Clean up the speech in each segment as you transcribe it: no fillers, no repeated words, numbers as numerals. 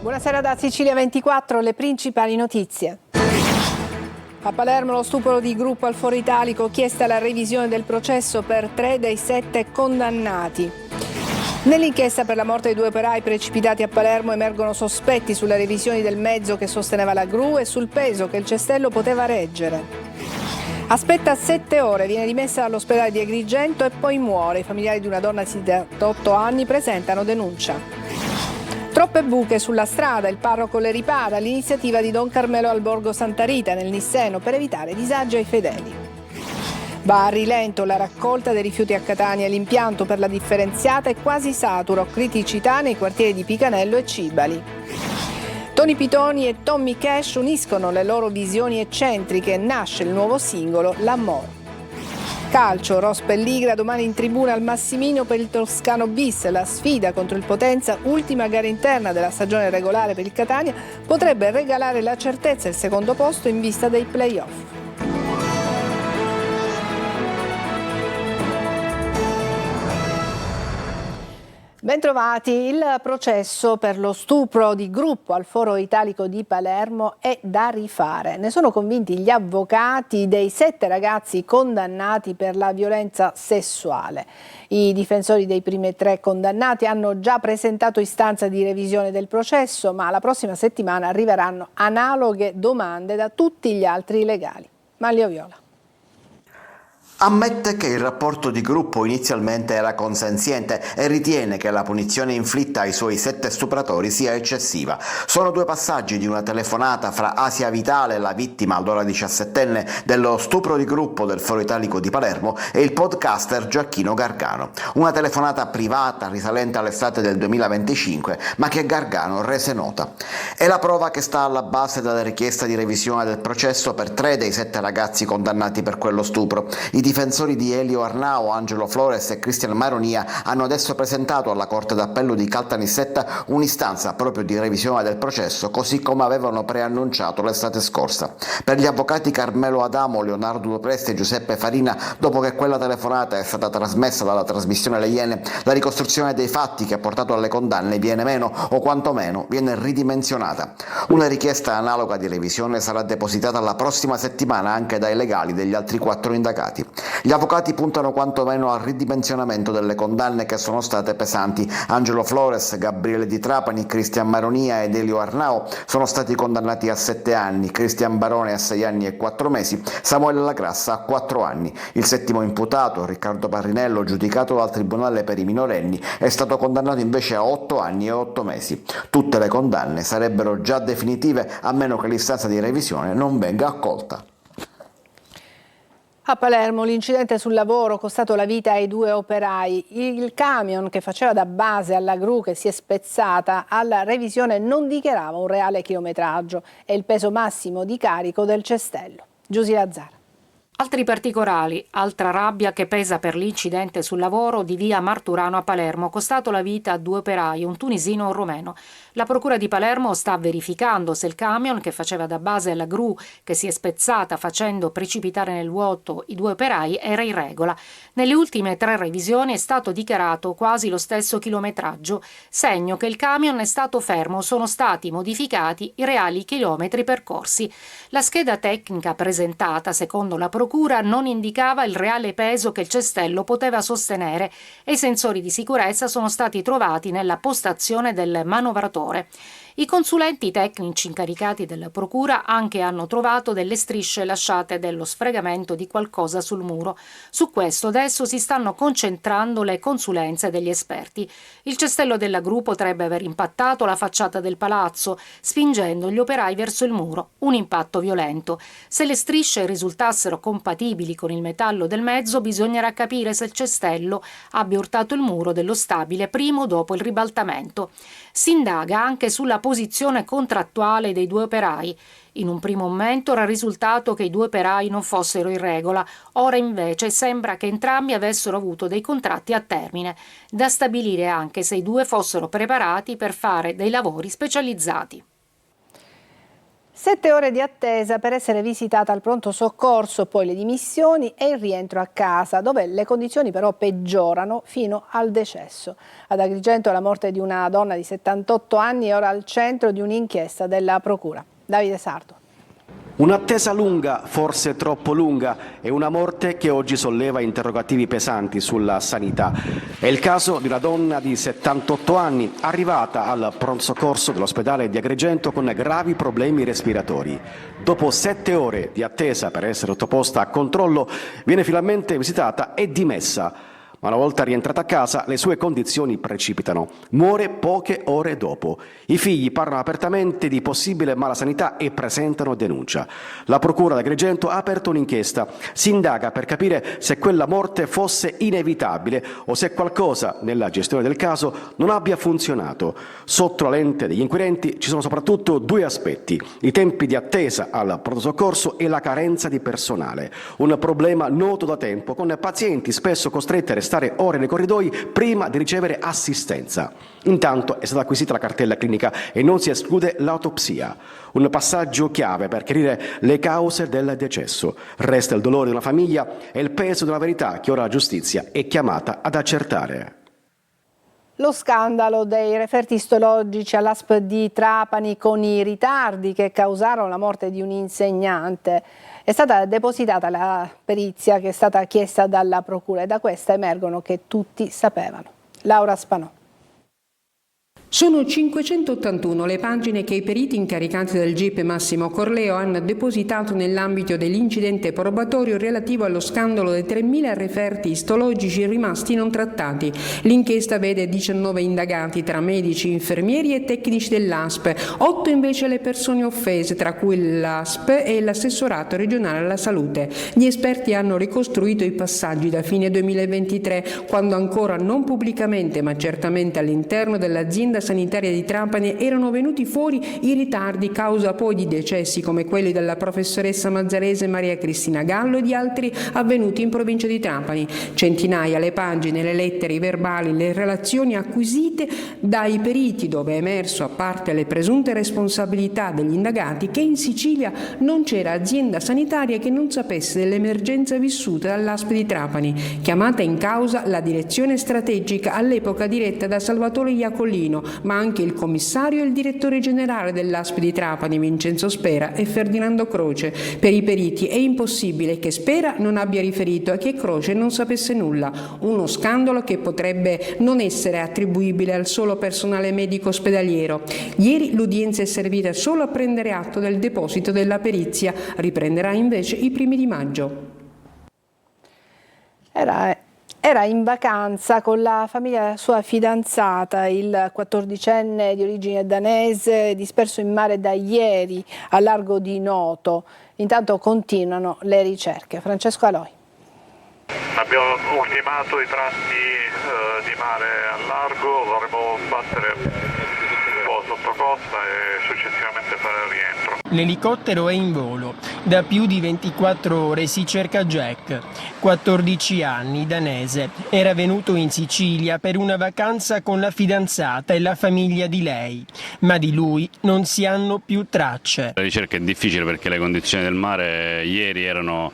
Buonasera da Sicilia 24, le principali notizie. A Palermo lo stupro di gruppo al Foro Italico, chiesta la revisione del processo per 3 dei 7 condannati. Nell'inchiesta per la morte dei 2 operai precipitati a Palermo emergono sospetti sulle revisioni del mezzo che sosteneva la gru e sul peso che il cestello poteva reggere. Aspetta 7 ore, viene dimessa dall'ospedale di Agrigento e poi muore. I familiari di una donna di 78 anni presentano denuncia. Troppe buche sulla strada, il parroco le ripara, l'iniziativa di Don Carmelo al Borgo Santa Rita nel Nisseno per evitare disagi ai fedeli. Va a rilento la raccolta dei rifiuti a Catania, l'impianto per la differenziata è quasi saturo, criticità nei quartieri di Picanello e Cibali. Tony Pitoni e Tommy Cash uniscono le loro visioni eccentriche, nasce il nuovo singolo L'Amore. Calcio, Ros Pelligra domani in tribuna al Massimino per il Toscano bis, la sfida contro il Potenza, ultima gara interna della stagione regolare per il Catania, potrebbe regalare la certezza del secondo posto in vista dei play-off. Bentrovati, il processo per lo stupro di gruppo al Foro Italico di Palermo è da rifare. Ne sono convinti gli avvocati dei 7 ragazzi condannati per la violenza sessuale. I difensori dei primi 3 condannati hanno già presentato istanza di revisione del processo, ma la prossima settimana arriveranno analoghe domande da tutti gli altri legali. Manlio Viola. Ammette che il rapporto di gruppo inizialmente era consenziente e ritiene che la punizione inflitta ai suoi 7 stupratori sia eccessiva. Sono 2 passaggi di una telefonata fra Asia Vitale, la vittima allora 17enne dello stupro di gruppo del Foro Italico di Palermo, e il podcaster Gioacchino Gargano. Una telefonata privata risalente all'estate del 2025, ma che Gargano rese nota. È la prova che sta alla base della richiesta di revisione del processo per 3 dei 7 ragazzi condannati per quello stupro. I difensori di Elio Arnao, Angelo Flores e Cristian Maronia hanno adesso presentato alla Corte d'Appello di Caltanissetta un'istanza proprio di revisione del processo, così come avevano preannunciato l'estate scorsa. Per gli avvocati Carmelo Adamo, Leonardo Dupresti e Giuseppe Farina, dopo che quella telefonata è stata trasmessa dalla trasmissione Le Iene, la ricostruzione dei fatti che ha portato alle condanne viene meno o quantomeno viene ridimensionata. Una richiesta analoga di revisione sarà depositata la prossima settimana anche dai legali degli altri 4 indagati. Gli avvocati puntano quantomeno al ridimensionamento delle condanne che sono state pesanti. Angelo Flores, Gabriele Di Trapani, Cristian Maronia ed Elio Arnao sono stati condannati a 7 anni, Cristian Barone a 6 anni e 4 mesi, Samuele Lagrassa a 4 anni. Il 7° imputato, Riccardo Parrinello, giudicato dal Tribunale per i minorenni, è stato condannato invece a 8 anni e 8 mesi. Tutte le condanne sarebbero già definitive a meno che l'istanza di revisione non venga accolta. A Palermo l'incidente sul lavoro costato la vita ai 2 operai. Il camion che faceva da base alla gru che si è spezzata alla revisione non dichiarava un reale chilometraggio e il peso massimo di carico del cestello. Giusy Lazzara. Altri particolari, altra rabbia che pesa per l'incidente sul lavoro di via Marturano a Palermo, costato la vita a 2 operai, un tunisino e un romeno. La procura di Palermo sta verificando se il camion che faceva da base alla gru che si è spezzata facendo precipitare nel vuoto i 2 operai era in regola. Nelle ultime 3 revisioni è stato dichiarato quasi lo stesso chilometraggio, segno che il camion è stato fermo, sono stati modificati i reali chilometri percorsi. La scheda tecnica presentata, secondo la procura, non indicava il reale peso che il cestello poteva sostenere e i sensori di sicurezza sono stati trovati nella postazione del manovratore. I consulenti tecnici incaricati della procura anche hanno trovato delle strisce lasciate dello sfregamento di qualcosa sul muro. Su questo adesso si stanno concentrando le consulenze degli esperti. Il cestello della gru potrebbe aver impattato la facciata del palazzo, spingendo gli operai verso il muro. Un impatto violento. Se le strisce risultassero compatibili con il metallo del mezzo, bisognerà capire se il cestello abbia urtato il muro dello stabile prima o dopo il ribaltamento. Si indaga anche sulla posizione contrattuale dei 2 operai. In un primo momento era risultato che i 2 operai non fossero in regola, ora invece sembra che entrambi avessero avuto dei contratti a termine. Da stabilire anche se i 2 fossero preparati per fare dei lavori specializzati. 7 ore di attesa per essere visitata al pronto soccorso, poi le dimissioni e il rientro a casa, dove le condizioni però peggiorano fino al decesso. Ad Agrigento la morte di una donna di 78 anni è ora al centro di un'inchiesta della Procura. Davide Sardo. Un'attesa lunga, forse troppo lunga, e una morte che oggi solleva interrogativi pesanti sulla sanità. È il caso di una donna di 78 anni arrivata al pronto soccorso dell'ospedale di Agrigento con gravi problemi respiratori. Dopo 7 ore di attesa per essere sottoposta a controllo, viene finalmente visitata e dimessa. Ma una volta rientrata a casa, le sue condizioni precipitano. Muore poche ore dopo. I figli parlano apertamente di possibile malasanità e presentano denuncia. La Procura di Agrigento ha aperto un'inchiesta. Si indaga per capire se quella morte fosse inevitabile o se qualcosa nella gestione del caso non abbia funzionato. Sotto la lente degli inquirenti ci sono soprattutto 2 aspetti: i tempi di attesa al pronto soccorso e la carenza di personale. Un problema noto da tempo, con pazienti spesso costretti a restare ore nei corridoi prima di ricevere assistenza. Intanto è stata acquisita la cartella clinica e non si esclude l'autopsia, un passaggio chiave per chiarire le cause del decesso. Resta il dolore di una famiglia e il peso della verità che ora la giustizia è chiamata ad accertare. Lo scandalo dei referti istologici all'ASP di Trapani con i ritardi che causarono la morte di un insegnante. È stata depositata la perizia che è stata chiesta dalla Procura e da questa emergono che tutti sapevano. Laura Spanò. Sono 581 le pagine che i periti incaricati del GIP Massimo Corleo hanno depositato nell'ambito dell'incidente probatorio relativo allo scandalo dei 3.000 referti istologici rimasti non trattati. L'inchiesta vede 19 indagati tra medici, infermieri e tecnici dell'ASP, 8 invece le persone offese, tra cui l'ASP e l'assessorato regionale alla salute. Gli esperti hanno ricostruito i passaggi da fine 2023, quando ancora non pubblicamente ma certamente all'interno dell'azienda sanitaria di Trapani erano venuti fuori i ritardi causa poi di decessi come quelli della professoressa mazzarese Maria Cristina Gallo e di altri avvenuti in provincia di Trapani. Centinaia le pagine, le lettere, i verbali, le relazioni acquisite dai periti, dove è emerso, a parte le presunte responsabilità degli indagati, che in Sicilia non c'era azienda sanitaria che non sapesse dell'emergenza vissuta dall'ASP di Trapani. Chiamata in causa la direzione strategica all'epoca diretta da Salvatore Iacolino, ma anche il commissario e il direttore generale dell'ASP di Trapani, Vincenzo Spera e Ferdinando Croce. Per i periti è impossibile che Spera non abbia riferito e che Croce non sapesse nulla. Uno scandalo che potrebbe non essere attribuibile al solo personale medico ospedaliero. Ieri l'udienza è servita solo a prendere atto del deposito della perizia, riprenderà invece i primi di maggio. Era in vacanza con la famiglia della sua fidanzata, il 14enne di origine danese, disperso in mare da ieri al largo di Noto. Intanto continuano le ricerche. Francesco Aloi. Abbiamo ultimato i tratti di mare al largo, dovremo battere un po' sotto costa e successivamente fare il rientro. L'elicottero è in volo. Da più di 24 ore si cerca Jack, 14 anni, danese. Era venuto in Sicilia per una vacanza con la fidanzata e la famiglia di lei, ma di lui non si hanno più tracce. La ricerca è difficile perché le condizioni del mare ieri erano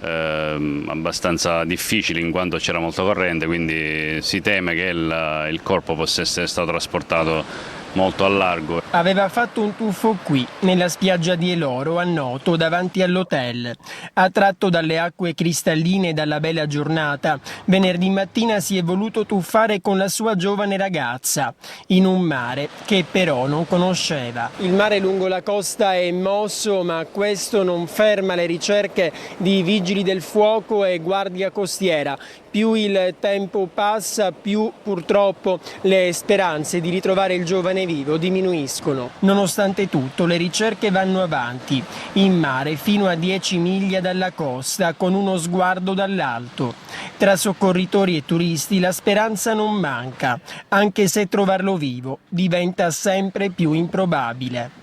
abbastanza difficili in quanto c'era molta corrente, quindi si teme che il corpo possa essere stato trasportato molto a largo. Aveva fatto un tuffo qui, nella spiaggia di Eloro, a Noto, davanti all'hotel. Attratto dalle acque cristalline e dalla bella giornata, venerdì mattina si è voluto tuffare con la sua giovane ragazza, in un mare che però non conosceva. Il mare lungo la costa è mosso, ma questo non ferma le ricerche di vigili del fuoco e guardia costiera. Più il tempo passa, più purtroppo le speranze di ritrovare il giovane vivo diminuiscono. Nonostante tutto, le ricerche vanno avanti, in mare fino a 10 miglia dalla costa, con uno sguardo dall'alto. Tra soccorritori e turisti la speranza non manca, anche se trovarlo vivo diventa sempre più improbabile.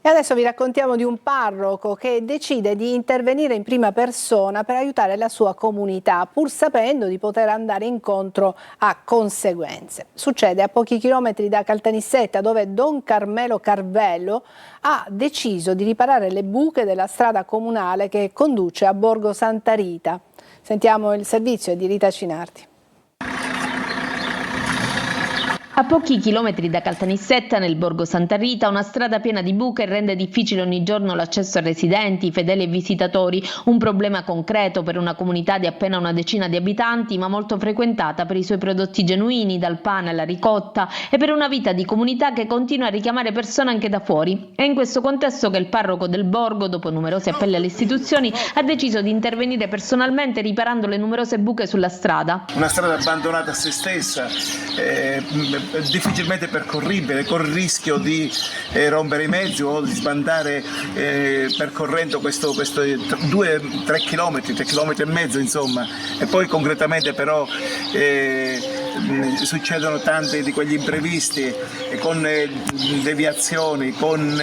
E adesso vi raccontiamo di un parroco che decide di intervenire in prima persona per aiutare la sua comunità, pur sapendo di poter andare incontro a conseguenze. Succede a pochi chilometri da Caltanissetta, dove Don Carmelo Carvello ha deciso di riparare le buche della strada comunale che conduce a Borgo Santa Rita. Sentiamo il servizio di Rita Cinardi. A pochi chilometri da Caltanissetta, nel Borgo Santa Rita, una strada piena di buche rende difficile ogni giorno l'accesso a residenti, fedeli e visitatori, un problema concreto per una comunità di appena una decina di abitanti, ma molto frequentata per i suoi prodotti genuini, dal pane alla ricotta, e per una vita di comunità che continua a richiamare persone anche da fuori. È in questo contesto che il parroco del Borgo, dopo numerosi appelli alle istituzioni, ha deciso di intervenire personalmente riparando le numerose buche sulla strada. Una strada abbandonata a se stessa, difficilmente percorribile, con il rischio di rompere i mezzi o di sbandare percorrendo questo 2-3 chilometri, 3 chilometri e mezzo insomma, e poi concretamente però succedono tanti di quegli imprevisti con deviazioni, con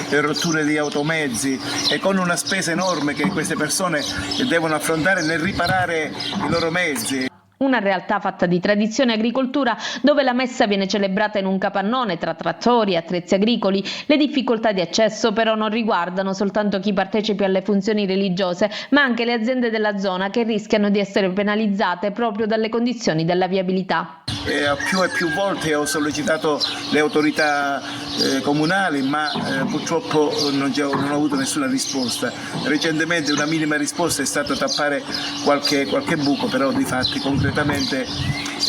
rotture di automezzi e con una spesa enorme che queste persone devono affrontare nel riparare i loro mezzi. Una realtà fatta di tradizione e agricoltura, dove la messa viene celebrata in un capannone tra trattori e attrezzi agricoli. Le difficoltà di accesso però non riguardano soltanto chi partecipa alle funzioni religiose, ma anche le aziende della zona, che rischiano di essere penalizzate proprio dalle condizioni della viabilità. Più e più volte ho sollecitato le autorità comunali, ma purtroppo non ho avuto nessuna risposta. Recentemente una minima risposta è stata tappare qualche buco, però di fatti concretamente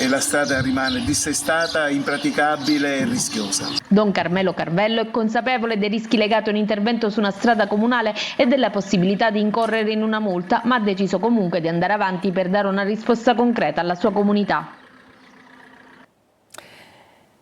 la strada rimane dissestata, impraticabile e rischiosa. Don Carmelo Carvello è consapevole dei rischi legati a un intervento su una strada comunale e della possibilità di incorrere in una multa, ma ha deciso comunque di andare avanti per dare una risposta concreta alla sua comunità.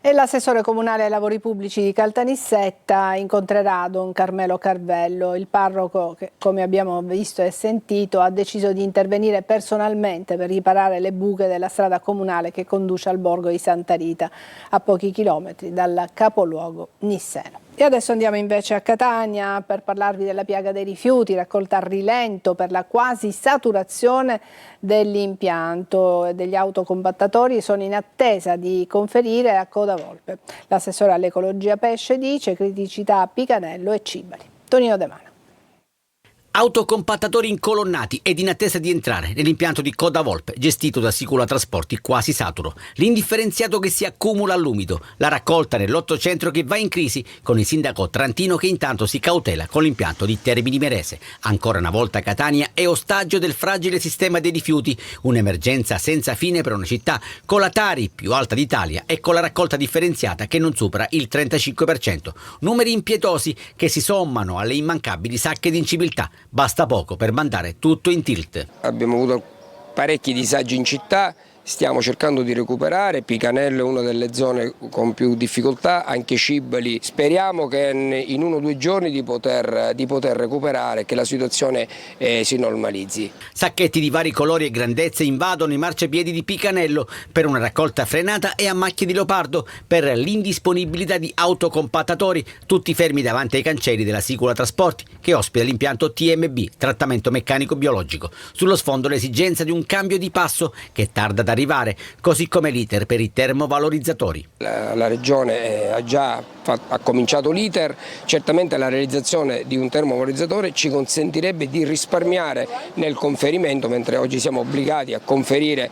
E l'assessore comunale ai lavori pubblici di Caltanissetta incontrerà Don Carmelo Carvello. Il parroco, che come abbiamo visto e sentito, ha deciso di intervenire personalmente per riparare le buche della strada comunale che conduce al borgo di Santa Rita, a pochi chilometri dal capoluogo nisseno. E adesso andiamo invece a Catania per parlarvi della piaga dei rifiuti, raccolta a rilento per la quasi saturazione dell'impianto. Degli autocompattatori sono in attesa di conferire a Coda Volpe. L'assessore all'ecologia pesce dice criticità a Picanello e Cibali. Tonino De Mano. Autocompattatori incolonnati ed in attesa di entrare nell'impianto di Coda Volpe, gestito da Sicula Trasporti, quasi saturo. L'indifferenziato che si accumula all'umido, la raccolta nell'800 che va in crisi, con il sindaco Trantino che intanto si cautela con l'impianto di Termini Imerese. Ancora una volta Catania è ostaggio del fragile sistema dei rifiuti, un'emergenza senza fine per una città con la Tari più alta d'Italia e con la raccolta differenziata che non supera il 35%. Numeri impietosi che si sommano alle immancabili sacche di inciviltà. Basta poco per mandare tutto in tilt. Abbiamo avuto parecchi disagi in città, stiamo cercando di recuperare. Picanello è una delle zone con più difficoltà, anche Cibali. Speriamo che in 1 o 2 giorni di poter recuperare, che la situazione si normalizzi. Sacchetti di vari colori e grandezze invadono i marciapiedi di Picanello per una raccolta frenata e a macchie di leopardo per l'indisponibilità di autocompattatori, tutti fermi davanti ai cancelli della Sicula Trasporti che ospita l'impianto TMB, trattamento meccanico biologico. Sullo sfondo l'esigenza di un cambio di passo che tarda ad arrivare, così come l'iter per i termovalorizzatori. La Regione ha cominciato l'iter, certamente la realizzazione di un termovalorizzatore ci consentirebbe di risparmiare nel conferimento, mentre oggi siamo obbligati a conferire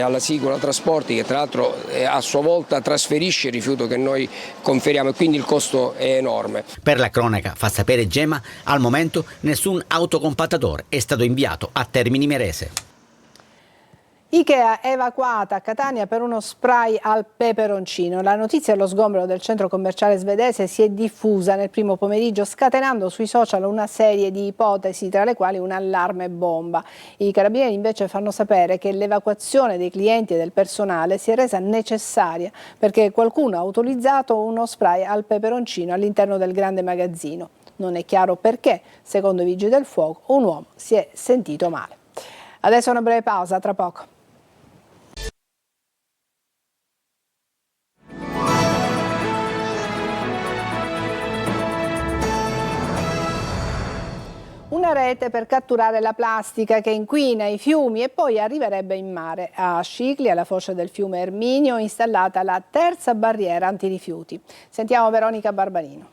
alla Sicula Trasporti, che tra l'altro a sua volta trasferisce il rifiuto che noi conferiamo, e quindi il costo è enorme. Per la cronaca, fa sapere Gemma, al momento nessun autocompattatore è stato inviato a Termini Imerese. Ikea evacuata a Catania per uno spray al peperoncino. La notizia dello sgombero del centro commerciale svedese si è diffusa nel primo pomeriggio, scatenando sui social una serie di ipotesi, tra le quali un allarme bomba. I carabinieri invece fanno sapere che l'evacuazione dei clienti e del personale si è resa necessaria perché qualcuno ha utilizzato uno spray al peperoncino all'interno del grande magazzino. Non è chiaro perché, secondo i vigili del fuoco, un uomo si è sentito male. Adesso una breve pausa, tra poco. rete per catturare la plastica che inquina i fiumi e poi arriverebbe in mare. A Scicli, alla foce del fiume Erminio, installata la terza barriera antirifiuti. Sentiamo Veronica Barbarino.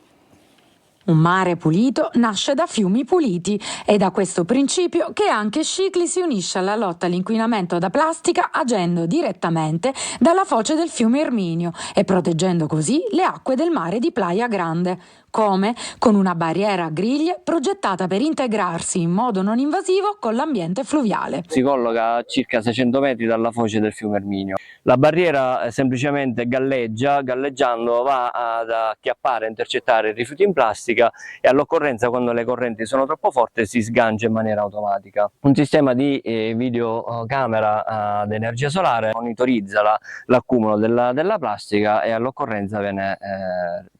Un mare pulito nasce da fiumi puliti. È da questo principio che anche Scicli si unisce alla lotta all'inquinamento da plastica agendo direttamente dalla foce del fiume Erminio e proteggendo così le acque del mare di Playa Grande. Come? Con una barriera a griglie progettata per integrarsi in modo non invasivo con l'ambiente fluviale. Si colloca a circa 600 metri dalla foce del fiume Erminio. La barriera semplicemente galleggiando va ad acchiappare e intercettare i rifiuti in plastica e all'occorrenza, quando le correnti sono troppo forti, si sgancia in maniera automatica. Un sistema di videocamera ad energia solare monitorizza l'accumulo della plastica e all'occorrenza viene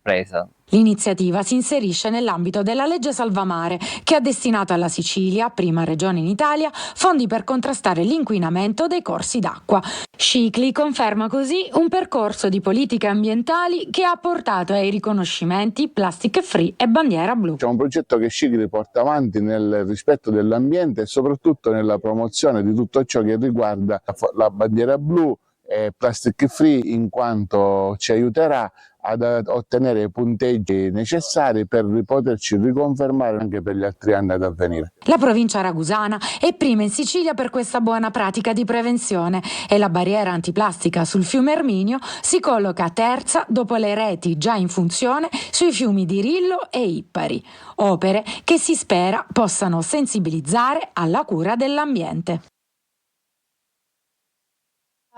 presa. L'iniziativa si inserisce nell'ambito della legge Salvamare, che ha destinato alla Sicilia, prima regione in Italia, fondi per contrastare l'inquinamento dei corsi d'acqua. Scicli conferma così un percorso di politiche ambientali che ha portato ai riconoscimenti Plastic Free e Bandiera Blu. C'è un progetto che Scicli porta avanti nel rispetto dell'ambiente e soprattutto nella promozione di tutto ciò che riguarda la bandiera blu e Plastic Free, in quanto ci aiuterà ad ottenere i punteggi necessari per poterci riconfermare anche per gli altri anni ad avvenire. La provincia ragusana è prima in Sicilia per questa buona pratica di prevenzione e la barriera antiplastica sul fiume Erminio si colloca terza dopo le reti già in funzione sui fiumi di Rillo e Ippari, opere che si spera possano sensibilizzare alla cura dell'ambiente.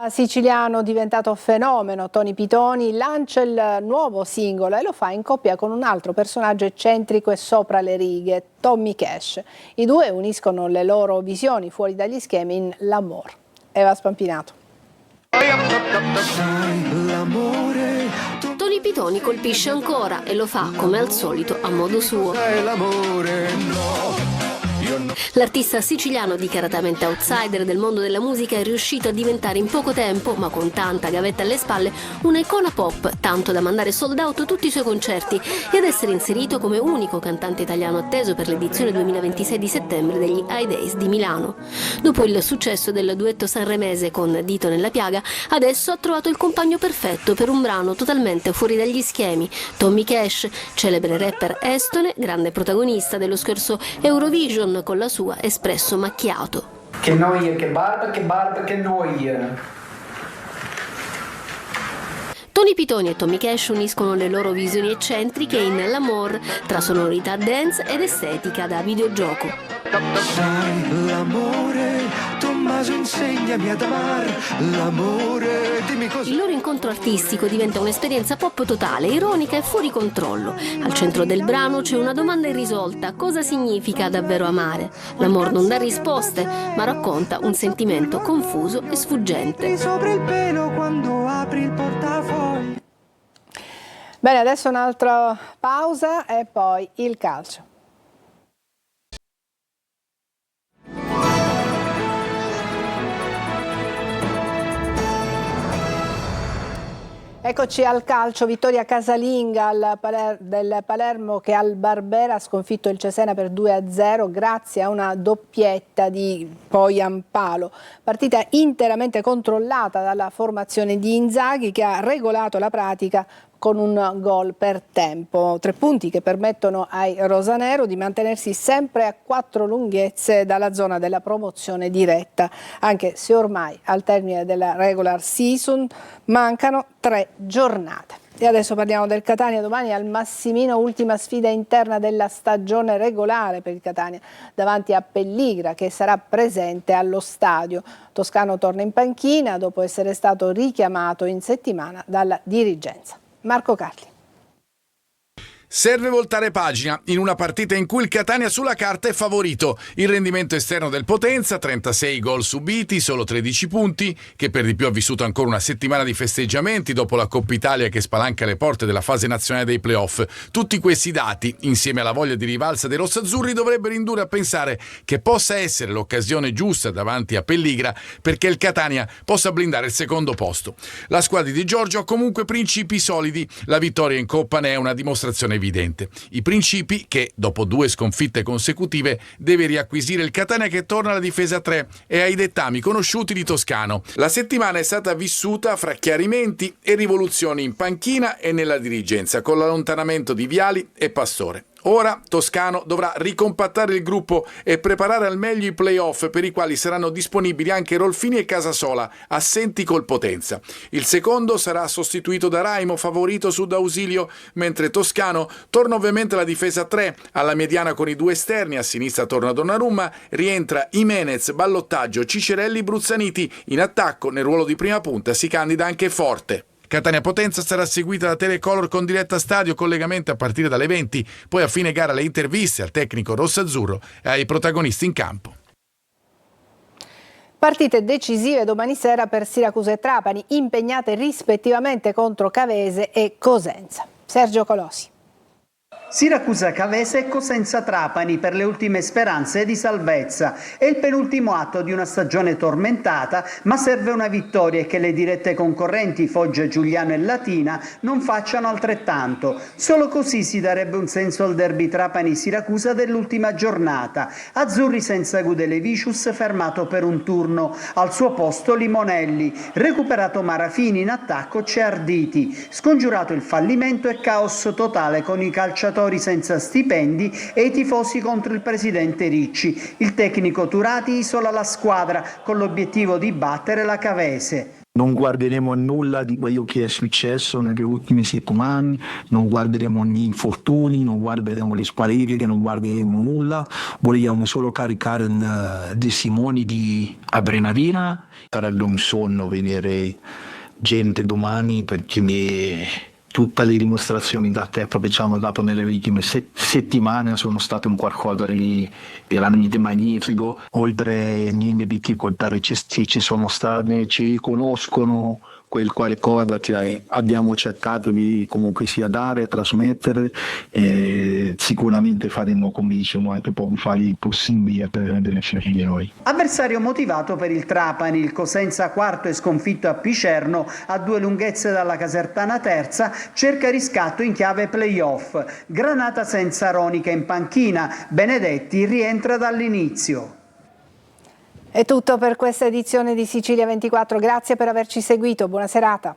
Siciliano diventato fenomeno, Tony Pitoni lancia il nuovo singolo e lo fa in coppia con un altro personaggio eccentrico e sopra le righe, Tommy Cash. I due uniscono le loro visioni fuori dagli schemi in L'Amor. Eva Spampinato. Tony Pitoni colpisce ancora e lo fa, come al solito, a modo suo. L'artista siciliano, dichiaratamente outsider del mondo della musica, è riuscito a diventare in poco tempo, ma con tanta gavetta alle spalle, un'icona pop, tanto da mandare sold out tutti i suoi concerti e ad essere inserito come unico cantante italiano atteso per l'edizione 2026 di settembre degli High Days di Milano. Dopo il successo del duetto sanremese con Dito nella piaga, adesso ha trovato il compagno perfetto per un brano totalmente fuori dagli schemi. Tommy Cash, celebre rapper estone, grande protagonista dello scorso Eurovision con la sua Espresso Macchiato. Che noia, che barba, che noia. Tony Pitoni e Tommy Cash uniscono le loro visioni eccentriche in L'Amor, tra sonorità dance ed estetica da videogioco. Sai l'amore, Tommaso insegnami ad amare l'amore, dimmi così. Il loro incontro artistico diventa un'esperienza pop totale, ironica e fuori controllo. Al centro del brano c'è una domanda irrisolta: cosa significa davvero amare? L'amor non dà risposte, ma racconta un sentimento confuso e sfuggente. Sopra il pelo quando apri il portafoglio. Bene, adesso un'altra pausa e poi il calcio. Eccoci al calcio, vittoria casalinga del Palermo che al Barbera ha sconfitto il Cesena per 2-0 grazie a una doppietta di Poyampalo. Partita interamente controllata dalla formazione di Inzaghi che ha regolato la pratica con un gol per tempo. 3 punti che permettono ai rosanero di mantenersi sempre a 4 lunghezze dalla zona della promozione diretta, anche se ormai al termine della regular season mancano 3 giornate. E adesso parliamo del Catania. Domani al Massimino, ultima sfida interna della stagione regolare per il Catania davanti a Pelligra che sarà presente allo stadio. Toscano torna in panchina dopo essere stato richiamato in settimana dalla dirigenza. Marco Carli. Serve voltare pagina in una partita in cui il Catania sulla carta è favorito. Il rendimento esterno del Potenza, 36 gol subiti, solo 13 punti, che per di più ha vissuto ancora una settimana di festeggiamenti dopo la Coppa Italia che spalanca le porte della fase nazionale dei playoff. Tutti questi dati, insieme alla voglia di rivalsa dei rossazzurri, dovrebbero indurre a pensare che possa essere l'occasione giusta davanti a Pelligra perché il Catania possa blindare il secondo posto. La squadra di Giorgio ha comunque principi solidi. La vittoria in Coppa ne è una dimostrazione evidente. I principi che, dopo 2 sconfitte consecutive, deve riacquisire il Catania, che torna alla difesa 3 e ai dettami conosciuti di Toscano. La settimana è stata vissuta fra chiarimenti e rivoluzioni in panchina e nella dirigenza, con l'allontanamento di Viali e Pastore. Ora Toscano dovrà ricompattare il gruppo e preparare al meglio i play-off, per i quali saranno disponibili anche Rolfini e Casasola, assenti col Potenza. Il secondo sarà sostituito da Raimo, favorito su D'Ausilio, mentre Toscano torna ovviamente alla difesa 3, alla mediana con i 2 esterni, a sinistra torna Donnarumma, rientra Jimenez, ballottaggio Cicerelli, Bruzzaniti, in attacco nel ruolo di prima punta si candida anche Forte. Catania-Potenza sarà seguita da Telecolor con diretta stadio, collegamento a partire dalle 20, poi a fine gara le interviste al tecnico rossazzurro e ai protagonisti in campo. Partite decisive domani sera per Siracusa e Trapani, impegnate rispettivamente contro Cavese e Cosenza. Sergio Colosi. Siracusa Cavese e Cosenza Trapani per le ultime speranze di salvezza. È il penultimo atto di una stagione tormentata, ma serve una vittoria e che le dirette concorrenti Foggia, Giuliano e Latina non facciano altrettanto. Solo così si darebbe un senso al derby Trapani-Siracusa dell'ultima giornata. Azzurri senza Gudelevicius, fermato per un turno. Al suo posto Limonelli. Recuperato Marafini, in attacco c'è Arditi. Scongiurato il fallimento e caos totale con i calciatori senza stipendi e i tifosi contro il presidente Ricci. Il tecnico Turati isola la squadra con l'obiettivo di battere la Cavese. Non guarderemo a nulla di quello che è successo nelle ultime settimane, non guarderemo gli infortuni, non guarderemo le squalifiche, non guarderemo nulla. Vogliamo solo caricare De Simoni di adrenalina. Sarebbe un sonno vedere gente domani, perché tutte le dimostrazioni da te proprio ci hanno dato nelle ultime settimane sono state un qualcosa di veramente magnifico. Oltre a niente difficoltà ci sono state, ci riconoscono quel qualcosa che abbiamo cercato di comunque sia dare, trasmettere, e sicuramente faremo, come diciamo, anche fare il possibile per rendere felici di noi. Avversario motivato per il Trapani, il Cosenza quarto e sconfitto a Picerno, a 2 lunghezze dalla Casertana terza, cerca riscatto in chiave playoff. Granata senza Ronica in panchina, Benedetti rientra dall'inizio. È tutto per questa edizione di Sicilia 24, grazie per averci seguito, buona serata.